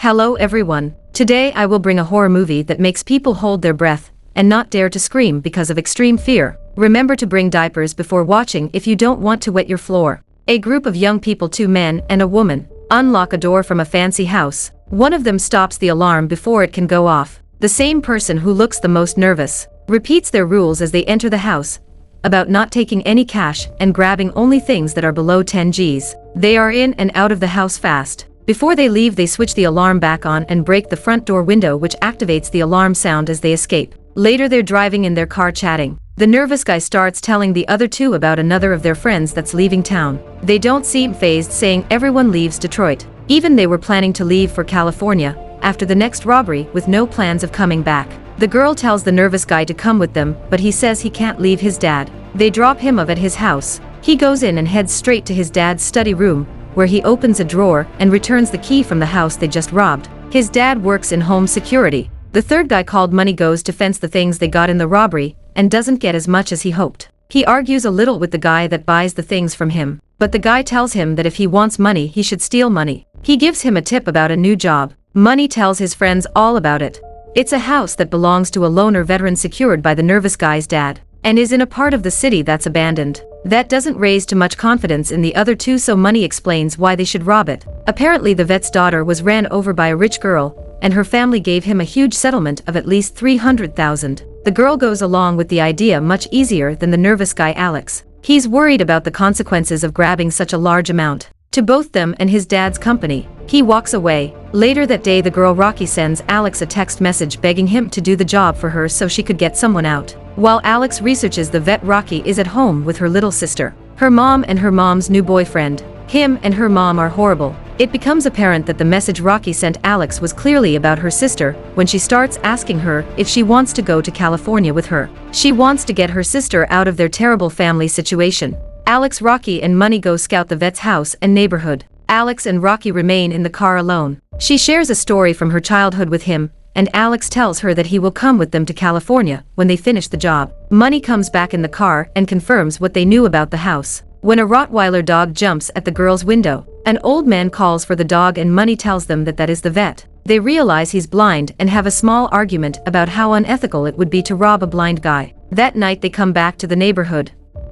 Hello everyone. Today I will bring a horror movie that makes people hold their breath and not dare to scream because of extreme fear. Remember to bring diapers before watching if you don't want to wet your floor. A group of young people, 2 men and a woman, unlock a door from a fancy house. One of them stops the alarm before it can go off. The same person who looks the most nervous repeats their rules as they enter the house about not taking any cash and grabbing only things that are below 10 Gs. They are in and out of the house fast. Before they leave, they switch the alarm back on and break the front door window, which activates the alarm sound as they escape. Later they're driving in their car chatting. The nervous guy starts telling the other 2 about another of their friends that's leaving town. They don't seem fazed, saying everyone leaves Detroit. Even they were planning to leave for California after the next robbery with no plans of coming back. The girl tells the nervous guy to come with them, but he says he can't leave his dad. They drop him off at his house. He goes in and heads straight to his dad's study room, where he opens a drawer and returns the key from the house they just robbed. His dad works in home security. The third guy, called Money, goes to fence the things they got in the robbery and doesn't get as much as he hoped. He argues a little with the guy that buys the things from him, but the guy tells him that if he wants money, he should steal money. He gives him a tip about a new job. Money tells his friends all about it. It's a house that belongs to a loner veteran secured by the nervous guy's dad, and is in a part of the city that's abandoned. That doesn't raise too much confidence in the other 2, so Money explains why they should rob it. Apparently the vet's daughter was ran over by a rich girl, and her family gave him a huge settlement of at least $300,000. The girl goes along with the idea much easier than the nervous guy Alex. He's worried about the consequences of grabbing such a large amount. To both them and his dad's company, he walks away. Later that day, the girl Rocky sends Alex a text message begging him to do the job for her so she could get someone out. While Alex researches the vet, Rocky is at home with her little sister, her mom and her mom's new boyfriend. Him and her mom are horrible. It becomes apparent that the message Rocky sent Alex was clearly about her sister when she starts asking her if she wants to go to California with her. She wants to get her sister out of their terrible family situation. Alex, Rocky and Money go scout the vet's house and neighborhood. Alex and Rocky remain in the car alone. She shares a story from her childhood with him, and Alex tells her that he will come with them to California when they finish the job. Money comes back in the car and confirms what they knew about the house. When a Rottweiler dog jumps at the girl's window, an old man calls for the dog and Money tells them that that is the vet. They realize he's blind and have a small argument about how unethical it would be to rob a blind guy. That night they come back to the neighborhood.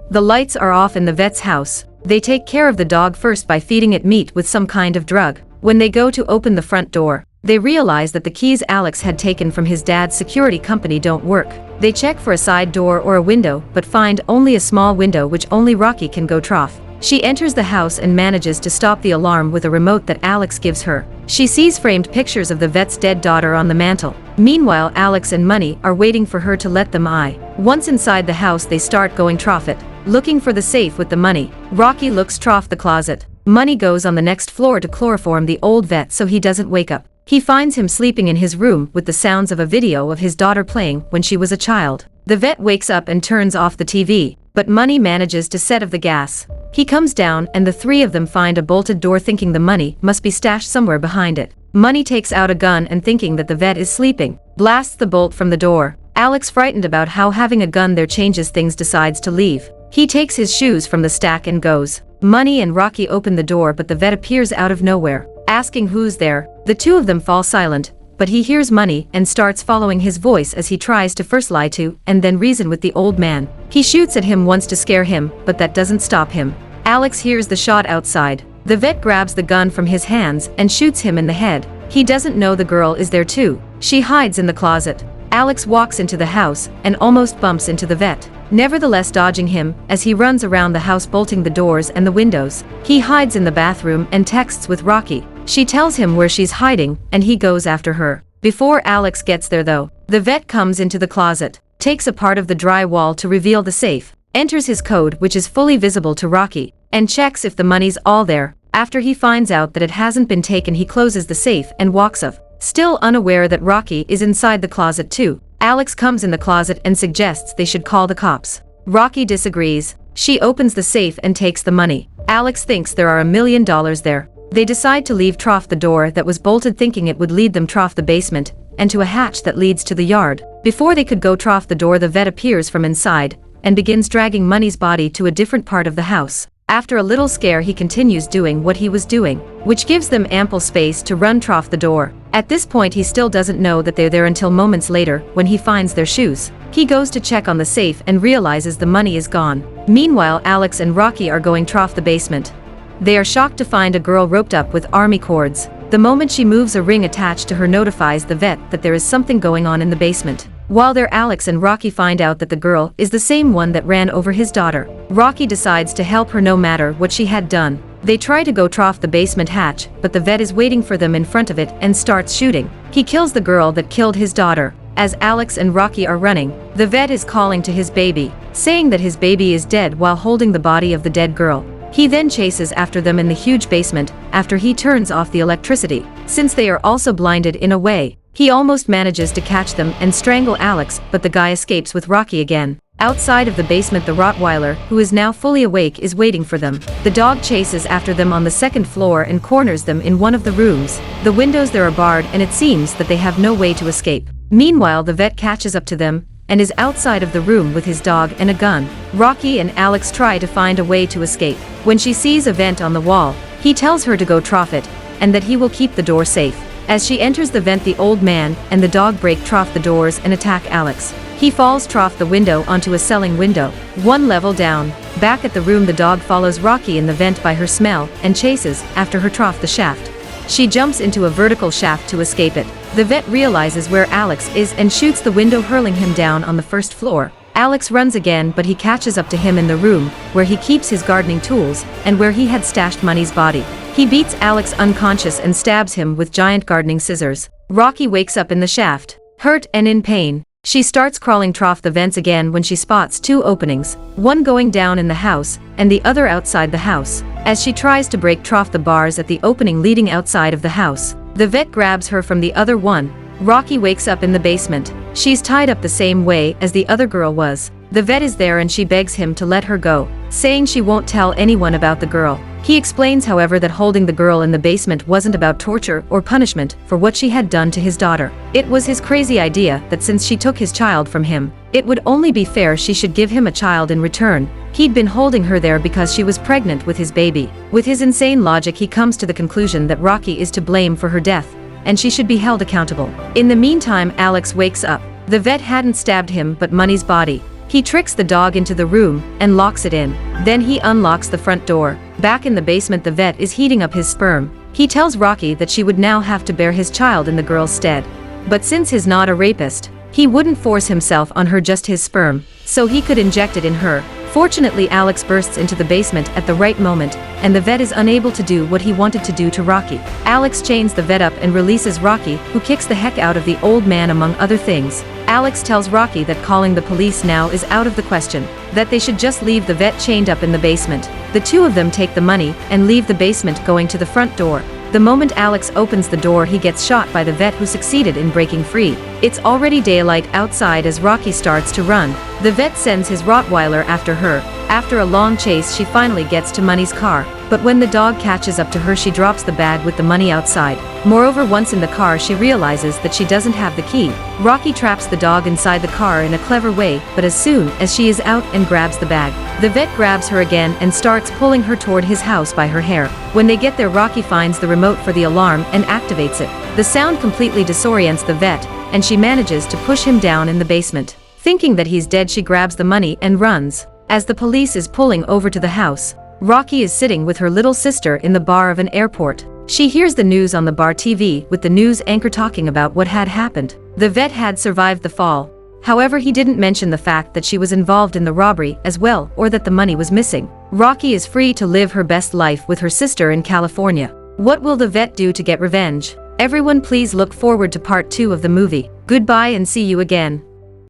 The lights are off in the vet's house. They take care of the dog first by feeding it meat with some kind of drug. When they go to open the front door, they realize that the keys Alex had taken from his dad's security company don't work. They check for a side door or a window, but find only a small window which only Rocky can go through. She enters the house and manages to stop the alarm with a remote that Alex gives her. She sees framed pictures of the vet's dead daughter on the mantle. Meanwhile, Alex and Money are waiting for her to let them in. Once inside the house, they start going through it, looking for the safe with the money. Rocky looks through the closet. Money goes on the next floor to chloroform the old vet so he doesn't wake up. He finds him sleeping in his room with the sounds of a video of his daughter playing when she was a child. The vet wakes up and turns off the TV, but Money manages to set off the gas. He comes down and the 3 of them find a bolted door, thinking the money must be stashed somewhere behind it. Money takes out a gun and, thinking that the vet is sleeping, blasts the bolt from the door. Alex, frightened about how having a gun there changes things, decides to leave. He takes his shoes from the stack and goes. Money and Rocky open the door, but the vet appears out of nowhere, asking who's there. The 2 of them fall silent, but he hears Money and starts following his voice as he tries to first lie to and then reason with the old man. He shoots at him once to scare him, but that doesn't stop him. Alex hears the shot outside. The vet grabs the gun from his hands and shoots him in the head. He doesn't know the girl is there too. She hides in the closet. Alex walks into the house and almost bumps into the vet, nevertheless dodging him as he runs around the house, bolting the doors and the windows. He hides in the bathroom and texts with Rocky. She tells him where she's hiding and he goes after her. Before Alex gets there though, the vet comes into the closet, takes a part of the drywall to reveal the safe, enters his code, which is fully visible to Rocky, and checks if the money's all there. After he finds out that it hasn't been taken, he closes the safe and walks off, still unaware that Rocky is inside the closet too. Alex comes in the closet and suggests they should call the cops. Rocky disagrees. She opens the safe and takes the money. Alex thinks there are $1 million there. They decide to leave through the door that was bolted, thinking it would lead them through the basement and to a hatch that leads to the yard. Before they could go through the door, the vet appears from inside and begins dragging Money's body to a different part of the house. After a little scare, he continues doing what he was doing, which gives them ample space to run off the door. At this point he still doesn't know that they're there until moments later when he finds their shoes. He goes to check on the safe and realizes the money is gone. Meanwhile, Alex and Rocky are going off the basement. They are shocked to find a girl roped up with army cords. The moment she moves, a ring attached to her notifies the vet that there is something going on in the basement. While there, Alex and Rocky find out that the girl is the same one that ran over his daughter. Rocky decides to help her no matter what she had done. They try to go off the basement hatch, but the vet is waiting for them in front of it and starts shooting. He kills the girl that killed his daughter. As Alex and Rocky are running, the vet is calling to his baby, saying that his baby is dead while holding the body of the dead girl. He then chases after them in the huge basement after he turns off the electricity. Since they are also blinded in a way, he almost manages to catch them and strangle Alex, but the guy escapes with Rocky again. Outside of the basement, the Rottweiler, who is now fully awake, is waiting for them. The dog chases after them on the second floor and corners them in one of the rooms. The windows there are barred and it seems that they have no way to escape. Meanwhile, the vet catches up to them and is outside of the room with his dog and a gun. Rocky and Alex try to find a way to escape. When she sees a vent on the wall, he tells her to go off it and that he will keep the door safe. As she enters the vent, the old man and the dog break off the doors and attack Alex. He falls off the window onto a celling window, one level down. Back at the room, the dog follows Rocky in the vent by her smell and chases after her off the shaft. She jumps into a vertical shaft to escape it. The vet realizes where Alex is and shoots the window, hurling him down on the first floor. Alex runs again, but he catches up to him in the room where he keeps his gardening tools and where he had stashed Money's body. He beats Alex unconscious and stabs him with giant gardening scissors. Rocky wakes up in the shaft, hurt and in pain. She starts crawling off the vents again when she spots two openings, one going down in the house and the other outside the house. As she tries to break off the bars at the opening leading outside of the house, the vet grabs her from the other one. Rocky wakes up in the basement. She's tied up the same way as the other girl was. The vet is there and she begs him to let her go, saying she won't tell anyone about the girl. He explains, however, that holding the girl in the basement wasn't about torture or punishment for what she had done to his daughter. It was his crazy idea that since she took his child from him, it would only be fair she should give him a child in return. He'd been holding her there because she was pregnant with his baby. With his insane logic, he comes to the conclusion that Rocky is to blame for her death, and she should be held accountable. In the meantime, Alex wakes up. The vet hadn't stabbed him but Money's body. He tricks the dog into the room and locks it in. Then he unlocks the front door. Back in the basement, the vet is heating up his sperm. He tells Rocky that she would now have to bear his child in the girl's stead. But since he's not a rapist, he wouldn't force himself on her, just his sperm, so he could inject it in her. Fortunately, Alex bursts into the basement at the right moment, and the vet is unable to do what he wanted to do to Rocky. Alex chains the vet up and releases Rocky, who kicks the heck out of the old man among other things. Alex tells Rocky that calling the police now is out of the question, that they should just leave the vet chained up in the basement. The two of them take the money and leave the basement, going to the front door. The moment Alex opens the door, he gets shot by the vet, who succeeded in breaking free. It's already daylight outside as Rocky starts to run. The vet sends his Rottweiler after her. After a long chase, she finally gets to Money's car, but when the dog catches up to her, she drops the bag with the money outside. Moreover, once in the car, she realizes that she doesn't have the key. Rocky traps the dog inside the car in a clever way, but as soon as she is out and grabs the bag, the vet grabs her again and starts pulling her toward his house by her hair. When they get there, Rocky finds the remote for the alarm and activates it. The sound completely disorients the vet, and she manages to push him down in the basement. Thinking that he's dead, she grabs the money and runs. As the police is pulling over to the house, Rocky is sitting with her little sister in the bar of an airport. She hears the news on the bar TV, with the news anchor talking about what had happened. The vet had survived the fall. However, he didn't mention the fact that she was involved in the robbery as well, or that the money was missing. Rocky is free to live her best life with her sister in California. What will the vet do to get revenge? Everyone, please look forward to part 2 of the movie. Goodbye and see you again.